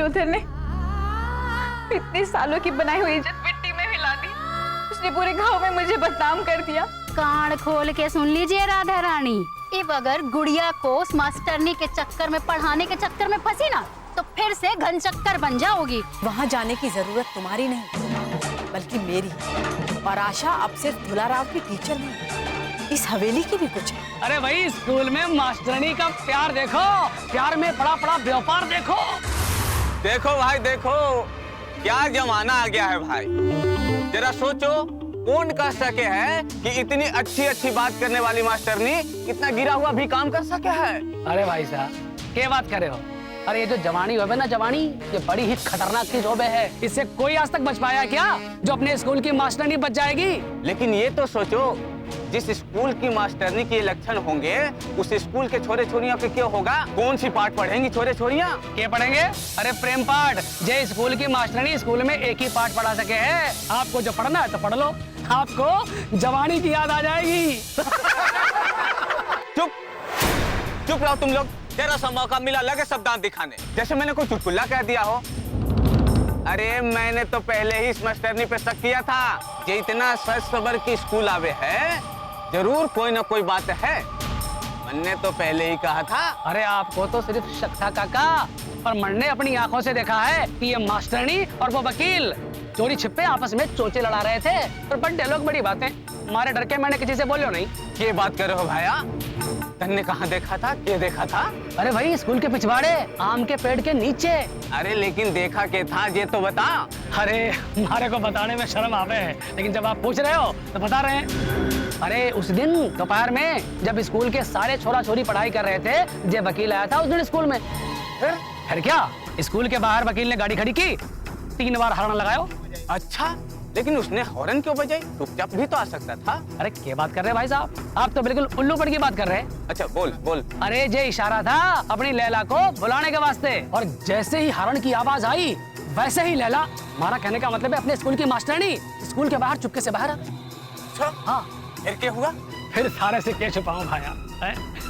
चौधर ने इतने सालों की बनाई हुई इज्जत मिट्टी में मिला दी। उसने पूरे गांव में मुझे बदनाम कर दिया। कान खोल के सुन लीजिए राधा रानी, अब अगर गुड़िया को उस मास्टरनी के चक्कर में, पढ़ाने के चक्कर में फंसी ना, तो फिर से घन चक्कर बन जाओगी। वहाँ जाने की जरूरत तुम्हारी नहीं बल्कि मेरी। और आशा अब सिर्फ दुलाराव की टीचर नहीं, इस हवेली की भी कुछ है। अरे भाई स्कूल में मास्टरनी का प्यार देखो, प्यार में पड़ा पड़ा व्यापार देखो। देखो भाई देखो, क्या जमाना आ गया है भाई। जरा सोचो, कौन कह सके है कि इतनी अच्छी अच्छी बात करने वाली मास्टरनी इतना गिरा हुआ भी काम कर सके है। अरे भाई साहब क्या बात कर रहे हो। अरे ये जो जवानी होवे ना, जवानी ये बड़ी ही खतरनाक चीज होवे है। इससे कोई आज तक बच पाया क्या जो अपने स्कूल की मास्टरनी बच जाएगी। लेकिन ये तो सोचो, जिस स्कूल की मास्टरनी के लक्षण होंगे उस स्कूल के छोरे छोरियों के क्या होगा। कौन सी पाठ पढ़ेंगी छोरे छोरियां? क्या पढ़ेंगे? अरे प्रेम पाठ। जे स्कूल की मास्टरनी स्कूल में एक ही पाठ पढ़ा सके है। आपको जो पढ़ना है तो पढ़ लो, आपको जवानी की याद आ जाएगी। चुप चुप रहो तुम लोग। जरा सा मौका मिला लगे सब दांत दिखाने, जैसे मैंने कोई चुटकुला कह दिया हो। अरे मैंने तो पहले ही इस मास्टरनी पे शक किया था। ये इतना सच खबर की स्कूल आवे है, जरूर कोई ना कोई बात है। मैंने तो पहले ही कहा था। अरे आपको तो सिर्फ शक था काका, और मन ने अपनी आंखों से देखा है कि ये मास्टरनी और वो वकील चोरी छिपे आपस में चोचे लड़ा रहे थे। और बड़े लोग बड़ी बातें, हमारे डर के मैंने किसी से बोलो नहीं। ये बात कर रहे हो भाया? तन्ने कहाँ देखा था? क्या देखा था? अरे भाई स्कूल के पिछवाड़े आम के पेड़ के नीचे। अरे लेकिन देखा क्या था ये तो बता। अरे हमारे को बताने में शर्म आवे है, लेकिन जब आप पूछ रहे हो तो बता रहे हैं। अरे उस दिन दोपहर में जब स्कूल के सारे छोरा छोरी पढ़ाई कर रहे थे, जे वकील आया था उस दिन स्कूल में। फिर क्या, स्कूल के बाहर वकील ने गाड़ी खड़ी की, 3 बार हॉर्न लगायो। अच्छा, लेकिन उसने हॉर्न क्यों बजाई? चुपचाप भी तो आ सकता था। अरे क्या बात कर रहे हैं भाई साहब, आप तो बिल्कुल उल्लू पड़ की बात कर रहे हैं। अच्छा बोल बोल। अरे जे इशारा था अपनी लैला को बुलाने के वास्ते, और जैसे ही हॉर्न की आवाज आई वैसे ही लैला, हमारा कहने का मतलब है अपने स्कूल की मास्टरनी, स्कूल के बाहर चुपके से बाहर। अच्छा हाँ, फिर क्या हुआ? फिर सारे से क्या छुपाऊं भाया,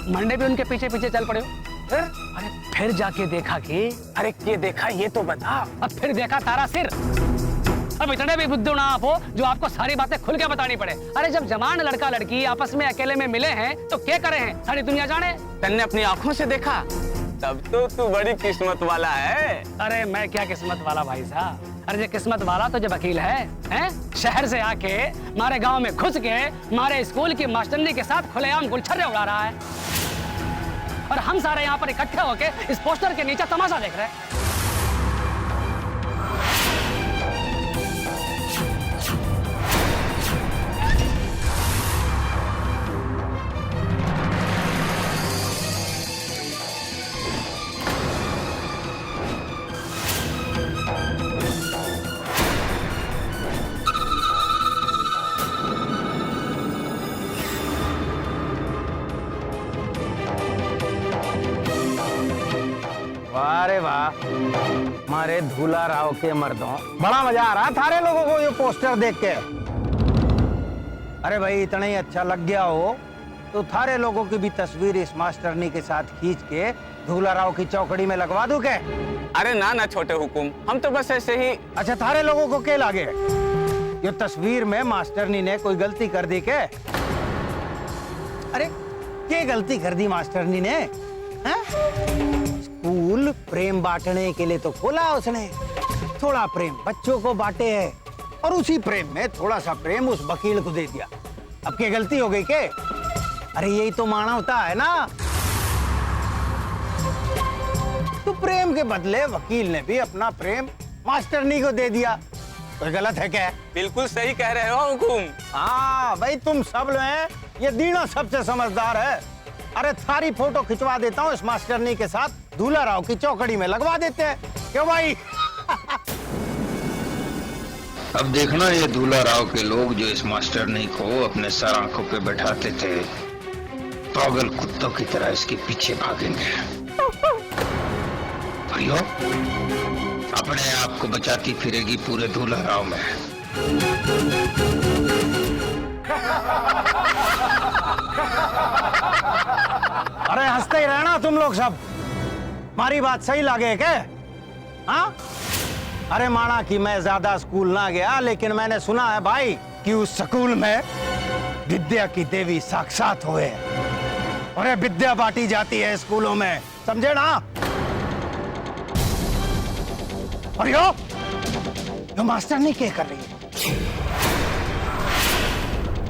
मंडे भी उनके पीछे पीछे चल पड़े। अरे फिर जाके देखा कि, अरे ये देखा ये तो बता। अब फिर देखा तारा सिर। अब इतने भी बुद्धू ना आप हो जो आपको सारी बातें खुल के बतानी पड़े। अरे जब जवान लड़का लड़की आपस में अकेले में मिले हैं तो क्या करे हैं, सारी दुनिया जाने। तन्ने अपनी आंखों से देखा, तब तो तू बड़ी किस्मत वाला है। अरे मैं क्या किस्मत वाला भाई साहब। अरे ये किस्मत वाला तो जो वकील है? शहर से आके हमारे गांव में घुस के हमारे स्कूल की मास्टरनी के साथ खुलेआम गुलछर्रे उड़ा रहा है, और हम सारे यहाँ पर इकट्ठे होके इस पोस्टर के नीचे तमाशा देख रहे हैं। अरे वाह, हमारे दुलाराव के मर्दों, बड़ा मजा आ रहा है थारे लोगों को ये पोस्टर देख के। अरे भाई इतना ही अच्छा लग गया हो तो थारे लोगों की भी तस्वीर इस मास्टरनी के साथ खींच के दुलाराव की चौकड़ी में लगवा दूं क्या? अरे ना ना छोटे हुकुम, हम तो बस ऐसे ही। अच्छा थारे लोगों को क्या लगे ये तस्वीर में मास्टरनी ने कोई गलती कर दी क्या? अरे क्या गलती कर दी मास्टरनी ने? स्कूल प्रेम बांटने के लिए तो खोला उसने, थोड़ा प्रेम बच्चों को बांटे है, और उसी प्रेम में थोड़ा सा प्रेम उस वकील को दे दिया। अब क्या गलती हो गई के? अरे यही तो मानवता है ना। तो प्रेम के बदले वकील ने भी अपना प्रेम मास्टरनी को दे दिया, कोई गलत है क्या? बिल्कुल सही कह रहे हो हुकुम। हाँ भाई तुम सब लोग हैं, ये दीना सबसे समझदार है। अरे थारी फोटो खिंचवा देता हूँ इस मास्टरनी के साथ, दुलाराव की चौकड़ी में लगवा देते हैं, क्यों भाई? अब देखना ये दुलाराव के लोग जो इस मास्टरनी को अपने सर आंखों पे बैठाते थे, पागल कुत्तों की तरह इसके पीछे भागेंगे। भाइयों, अपने आप को बचाती फिरेगी पूरे दुलाराव में। अरे हंसते ही रहना तुम लोग सब, हमारी बात सही लगे क्या? हाँ? अरे माना कि मैं ज्यादा स्कूल ना गया, लेकिन मैंने सुना है भाई कि उस स्कूल में विद्या की देवी साक्षात हुए हैं। और ये विद्या बांटी जाती है स्कूलों में, समझे ना? और यो मास्टर नहीं क्या कर रही है?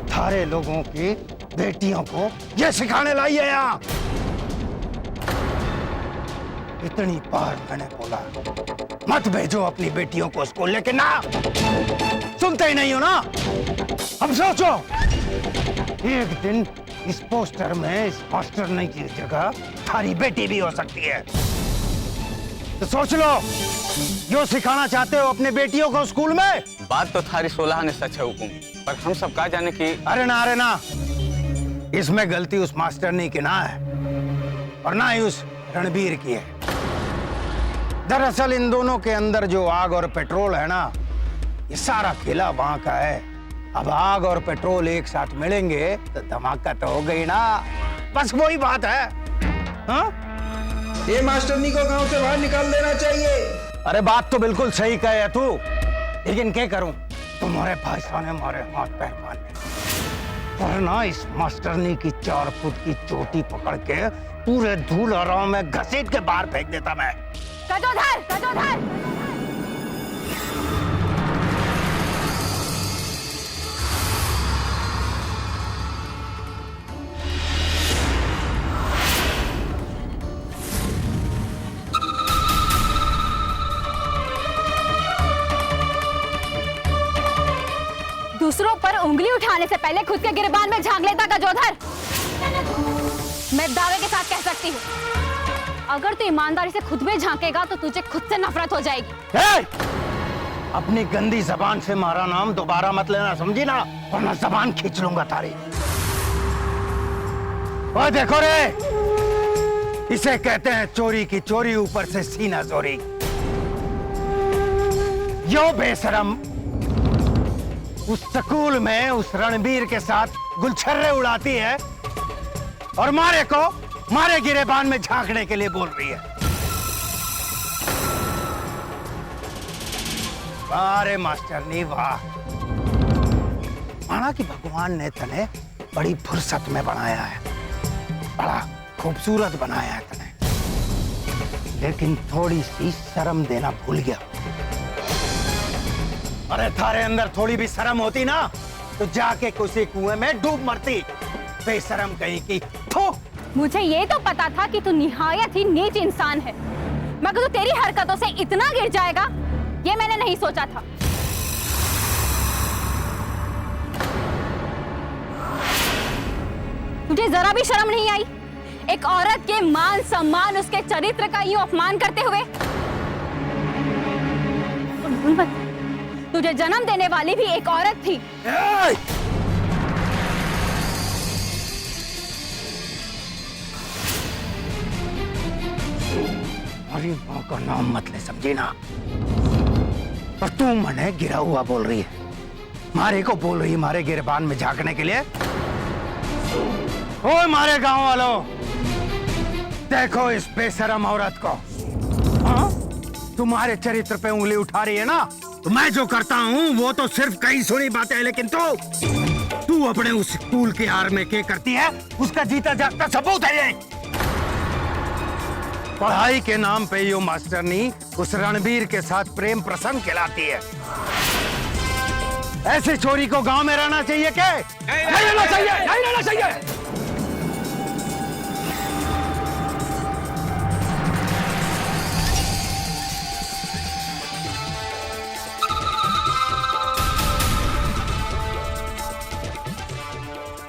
थारे लोगों की बेटियों को ये सिखाने लाई है यहाँ। इतनी बार मैंने बोला मत भेजो अपनी बेटियों को स्कूल, लेकिन ना सुनते ही नहीं हो ना। अब सोचो, एक दिन इस पोस्टर में इस मास्टर नहीं की जगह थारी बेटी भी हो सकती है। तो सोच लो, जो सिखाना चाहते हो अपने बेटियों को स्कूल में। बात तो थारी 16 ने सच है हुकुम, पर हम सब का जाने की। अरे ना, इसमें गलती उस मास्टरनी की ना है और ना ही उस रणबीर की है। दरअसल इन दोनों के अंदर जो आग और पेट्रोल है ना, ये सारा खेला वहां का है। अब आग और पेट्रोल एक साथ मिलेंगे तो धमाका तो हो गई ना। बस वही बात है। हाँ? ये मास्टरनी को गांव से बाहर निकाल देना चाहिए। अरे बात तो बिल्कुल सही कहे तू, लेकिन क्या करूं, तुम्हारे भाई साहब ने हमारे हाथ पैर बांध दिए। वरना इस मास्टरनी की 4 फुट की चोटी पकड़ के पूरे धूल हराओं में घसीट के बाहर फेंक देता मैं। गजोधर! दूसरों पर उंगली उठाने से पहले खुद के गिरबान में झांक लेता गजोधर। मैं दावे के साथ कह सकती हूँ, अगर तू ईमानदारी से खुद में झांकेगा तो तुझे खुद से नफरत हो जाएगी। अपनी गंदी जबान से मारा नाम दोबारा मत लेना, समझी ना, वरना जबान खींच लूंगा तारी। और देखो रे, इसे कहते हैं चोरी की चोरी, ऊपर से सीना चोरी। यो बेशरम उस स्कूल में उस रणबीर के साथ गुलछर्रे उड़ाती है और मारे गिरेबान में झांकने के लिए बोल रही है। अरे मास्टरनी वाह, माना कि भगवान ने तने बड़ी फुर्सत में बनाया है, बड़ा खूबसूरत बनाया है तने, लेकिन थोड़ी सी शर्म देना भूल गया। अरे थारे अंदर थोड़ी भी शर्म होती ना तो जाके किसी कुएं में डूब मरती, बेशरम कहीं की। थू! मुझे ये तो पता था कि तू निहायत ही नीच इंसान है, मगर तू तेरी हरकतों से इतना गिर जाएगा ये मैंने नहीं सोचा था। तुझे जरा भी शर्म नहीं आई एक औरत के मान सम्मान, उसके चरित्र का यूं अपमान करते हुए? भूल मत, तुझे जन्म देने वाली भी एक औरत थी। अरे माँ का नाम मत ले, समझी ना। और तू मने गिरा हुआ बोल रही है, मारे को बोल रही है, मारे गिरबान में झांकने के लिए। ओए मारे गांव वालों, देखो इस बेशरम औरत को। हाँ? तुम्हारे चरित्र पे उंगली उठा रही है ना, तो मैं जो करता हूँ वो तो सिर्फ कहीं सुनी बातें हैं, लेकिन तू अपने उस स्कूल के आर में क्या करती है, उसका जीता जागता सबूत है ये। पढ़ाई के नाम पे यो मास्टरनी उस रणबीर के साथ प्रेम प्रसंग कहलाती है। ऐसे चोरी को गांव में रहना चाहिए क्या? नहीं रहना चाहिए, नहीं रहना चाहिए।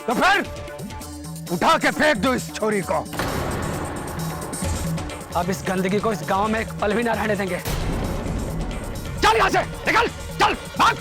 तो फिर उठा के फेंक दो इस छोरी को। अब इस गंदगी को इस गांव में एक पल भी ना रहने देंगे। चल यहां से, निकल, चल, भाग।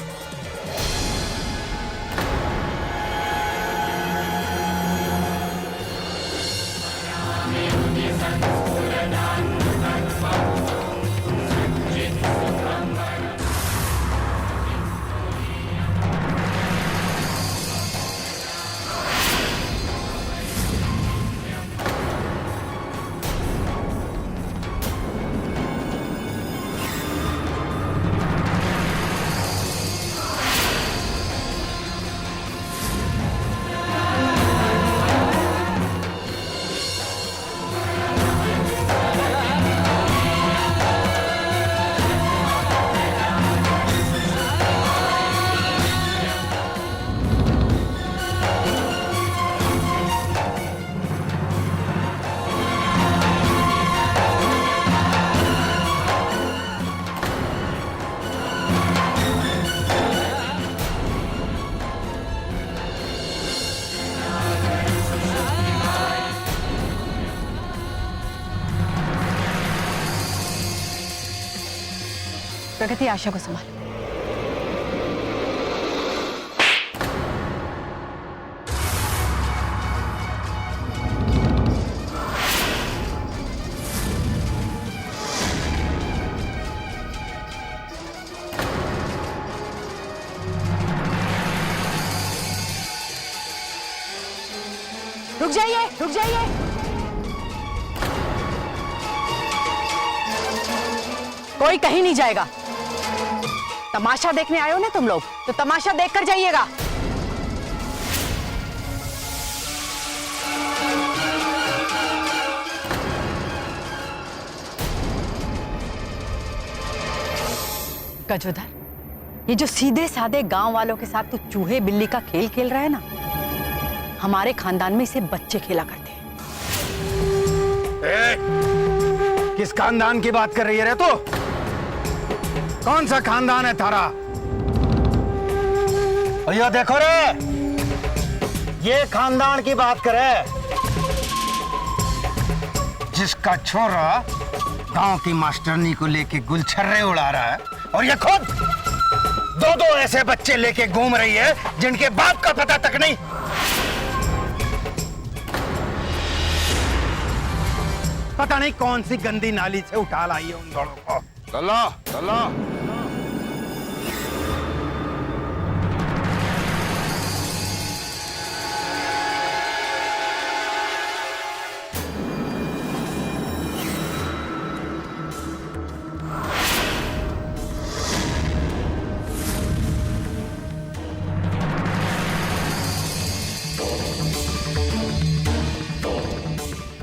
प्रगति, आशा को संभाल। रुक जाइए, रुक जाइए। कोई कहीं नहीं जाएगा। तमाशा देखने आए हो ना तुम लोग, तो तमाशा देखकर जाइएगा। गजोधर, ये जो सीधे साधे गांव वालों के साथ तू चूहे बिल्ली का खेल खेल रहा है ना, हमारे खानदान में इसे बच्चे खेला करते हैं। किस खानदान की बात कर रही है रे तू? कौन सा खानदान है थारा? भैया देखो रे, ये खानदान की बात करे जिसका छोरा गांव की मास्टरनी को लेके गुलछर्रे उड़ा रहा है, और ये खुद दो ऐसे बच्चे लेके घूम रही है जिनके बाप का पता तक नहीं। पता नहीं कौन सी गंदी नाली से उठा लाई है उन दोनों को। चलो चलो।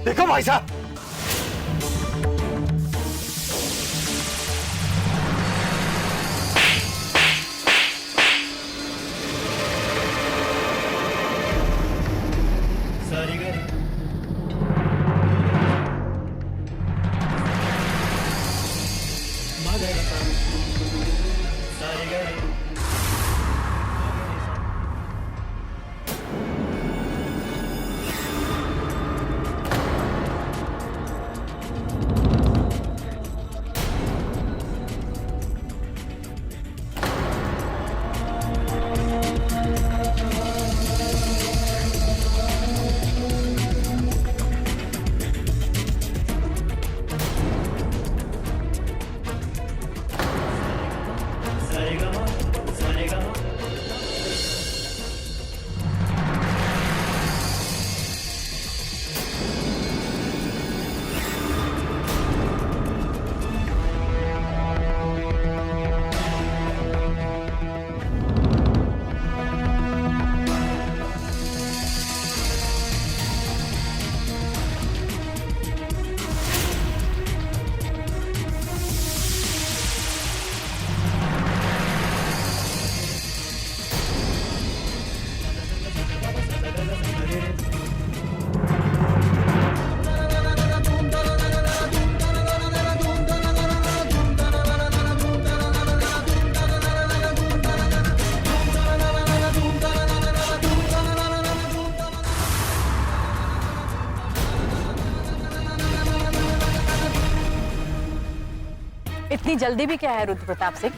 देखो भाई साहब, इतनी जल्दी भी क्या है रुद्र प्रताप सिंह?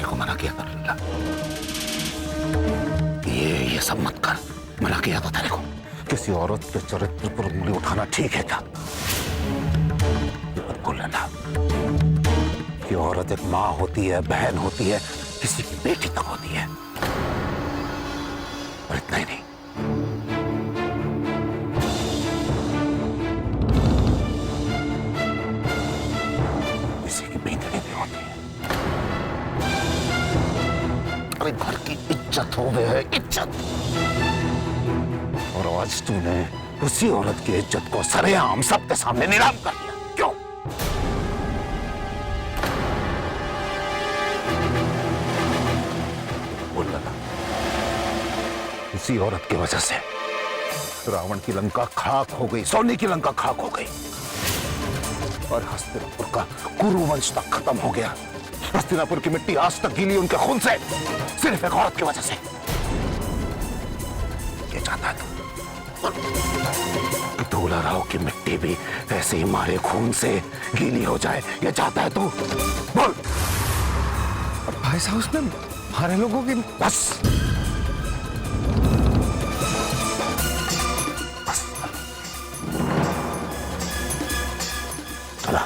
को मना किया था लल्ला, ये सब मत कर। मना किया था तेरे को। किसी औरत के चरित्र पर उंगली उठाना ठीक है क्या? मत बोल लल्ला कि औरत एक माँ होती है, बहन होती है, किसी की बेटी तक होती है, और इतना ही नहीं, इज्जत हो गए है, इज्जत। और आज तूने उसी औरत की इज्जत को सरेआम सबके सामने नीलाम कर दिया, क्यों? बोल लगा, उसी औरत की वजह से रावण की लंका खाक हो गई, सोने की लंका खाक हो गई और हस्तिनापुर का कुरुवंश तक खत्म हो गया। हस्तिनापुर की मिट्टी आज तक गीली उनके खून से, सिर्फ एक औरत की वजह से। ये चाहता है तू? दूल्हा राव की मिट्टी भी ऐसे ही मारे खून से गीली हो जाए, ये चाहता है तू? बोल। भाई साहब उसने हमारे लोगों की बस चला।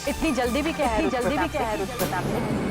इतनी जल्दी भी क्या है, जल्दी भी क्या है रुद्र प्रताप से?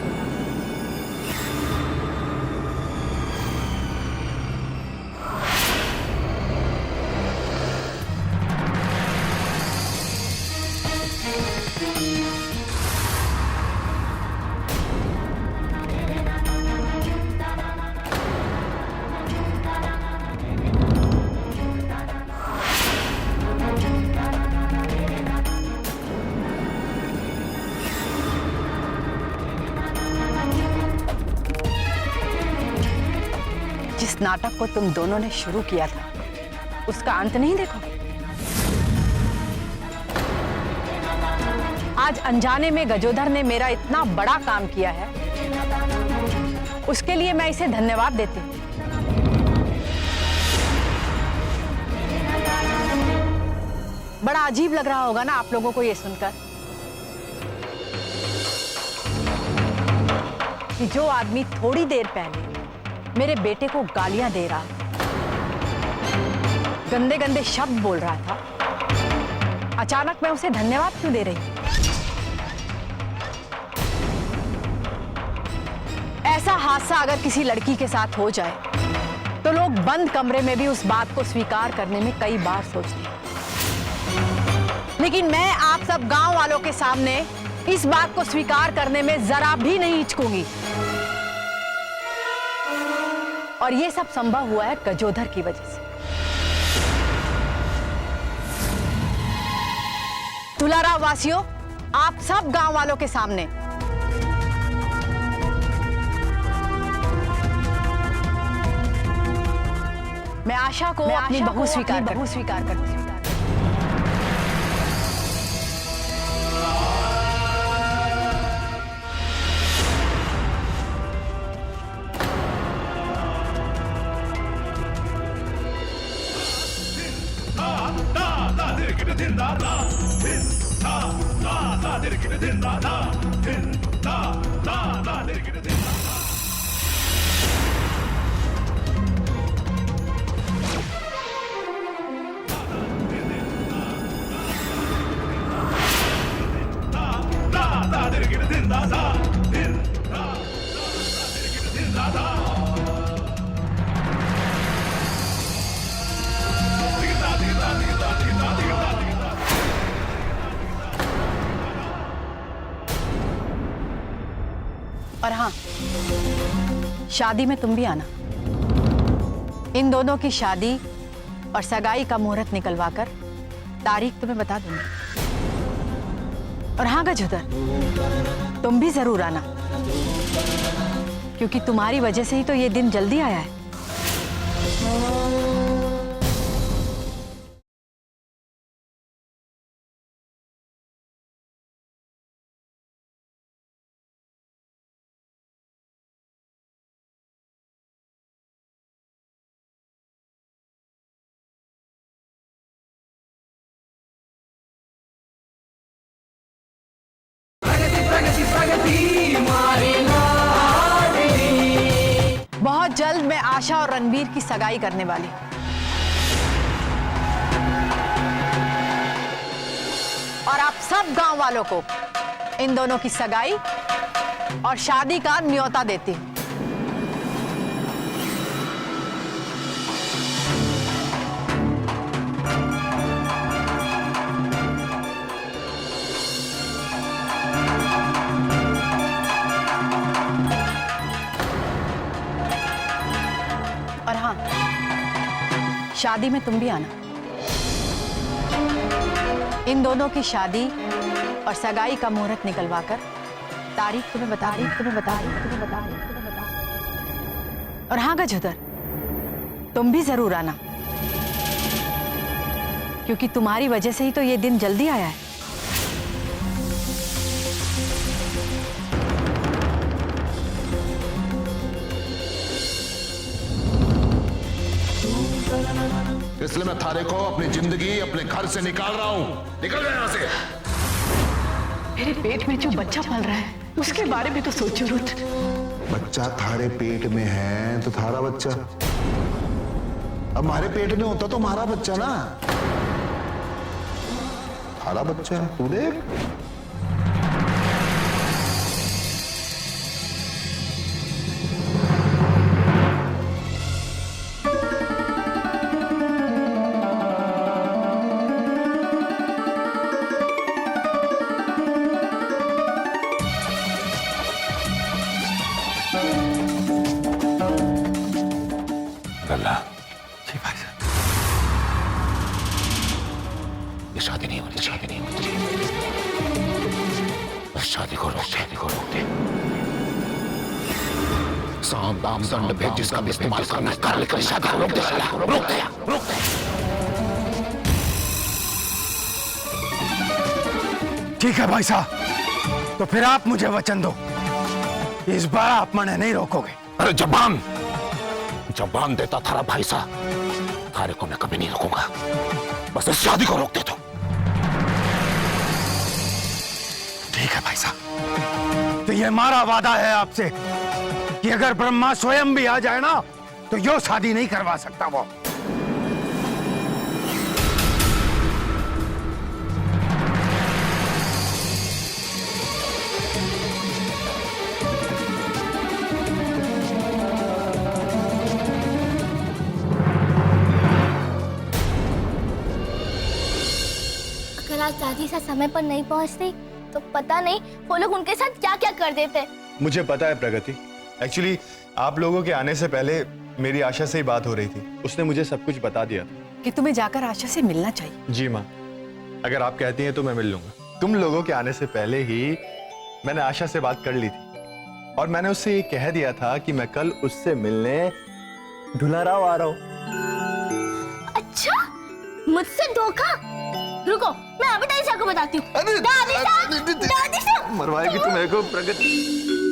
जिस नाटक को तुम दोनों ने शुरू किया था, उसका अंत नहीं देखोगे? आज अनजाने में गजोधर ने मेरा इतना बड़ा काम किया है, उसके लिए मैं इसे धन्यवाद देती हूँ। बड़ा अजीब लग रहा होगा ना आप लोगों को ये सुनकर कि जो आदमी थोड़ी देर पहले मेरे बेटे को गालियां दे रहा, गंदे गंदे शब्द बोल रहा था, अचानक मैं उसे धन्यवाद क्यों दे रही हूं? ऐसा हादसा अगर किसी लड़की के साथ हो जाए तो लोग बंद कमरे में भी उस बात को स्वीकार करने में कई बार सोचते हैं, लेकिन मैं आप सब गांव वालों के सामने इस बात को स्वीकार करने में जरा भी नहीं हिचकूंगी। और ये सब संभव हुआ है गजोधर की वजह से। दुलाराव वासियों, आप सब गांव वालों के सामने मैं आशा को अपनी बहू स्वीकार करती हूं। और हाँ, शादी में तुम भी आना। इन दोनों की शादी और सगाई का मुहूर्त निकलवाकर तारीख तुम्हें बता दूंगी। और हाँ गजोधर, तुम भी जरूर आना, क्योंकि तुम्हारी वजह से ही तो ये दिन जल्दी आया है। बहुत जल्द मैं आशा और रणबीर की सगाई करने वाली हूं। और आप सब गांव वालों को इन दोनों की सगाई और शादी का न्योता देती हूं। शादी में तुम भी आना। इन दोनों की शादी और सगाई का मुहूर्त निकलवा कर तारीख तुम्हें बता। और हाँ गजोदर, तुम भी जरूर आना, क्योंकि तुम्हारी वजह से ही तो ये दिन जल्दी आया है। इसलिए मैं थारे को अपनी जिंदगी अपने घर से निकाल रहा हूं। निकल गए यहां से। मेरे पेट में जो बच्चा पल रहा है उसके बारे में तो सोचो रुद्र। बच्चा थारे पेट में है तो थारा बच्चा, अब हमारे पेट में होता तो हमारा बच्चा ना, थारा बच्चा है। तू देख, लल्ला। जी भाई साहब, ये शादी नहीं होनी चाहिए। बस शादी को रोक दे। साम दाम दंड भेद जिसका भी इस्तेमाल करना कर, लेकर शादी को रोक दे। रोक दे। ठीक है भाई साहब, तो फिर आप मुझे वचन दो, इस बार आप मने नहीं रोकोगे। अरे जबान देता थारा भाई साहब, थारे को मैं कभी नहीं रोकूंगा। बस इस शादी को रोक दे तो। ठीक है भाई साहब, तो ये हमारा वादा है आपसे कि अगर ब्रह्मा स्वयं भी आ जाए ना तो यो शादी नहीं करवा सकता वो। अगर आज दादी सा समय पर नहीं पहुंचती तो पता नहीं वो लोग उनके साथ क्या क्या कर देते। मुझे पता है प्रगति, एक्चुअली आप लोगों के आने से पहले मेरी आशा से ही बात हो रही थी। उसने मुझे सब कुछ बता दिया था कि तुम्हें जाकर आशा से मिलना चाहिए। जी माँ, अगर आप कहती हैं तो मैं मिल लूंगा। तुम लोगों के आने से पहले ही मैंने आशा से बात कर ली थी और मैंने उससे ये कह दिया था कि मैं कल उससे मिलने धुलाराव आ रहा हूँ। अच्छा, मुझसे धोखा? रुको, मैं अभी दादी को बताती हूँ। दादी साहब, मरवाएगी तुम मेरे को प्रगति।